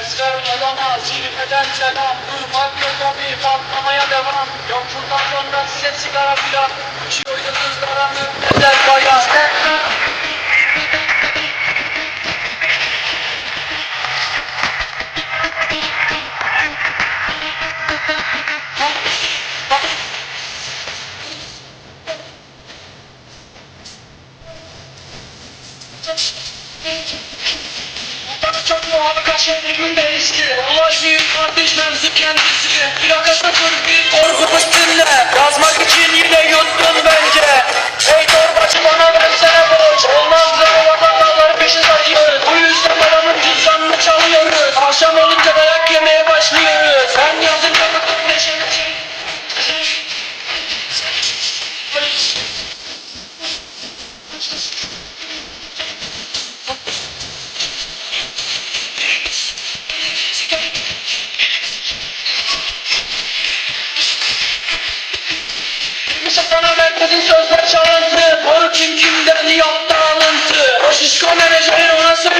Esrar olana zirveden selam. Durmak yok abi, patlamaya devam. Yoksuldan sonra size sigara filan. Uçuyor yıldızlara müptezel bayan. Çok muhabbet kaçırdığım değişti. Olay büyük kardeş mevzu kendisi. Plaka sıfır bir korku üstünde. Yazmak için yine yuttun bence. Hey torbacı bana versene borç. Olmaz da o vatandaşları peşin taşıyoruz. Bu yüzden babamın cüzdanını çalıyoruz. Akşam olunca dayak yemeye başlıyoruz. Ben yazınca bıktım neşemi. Kimse sana vermediğin sözler çalıntı. Boru kim kimde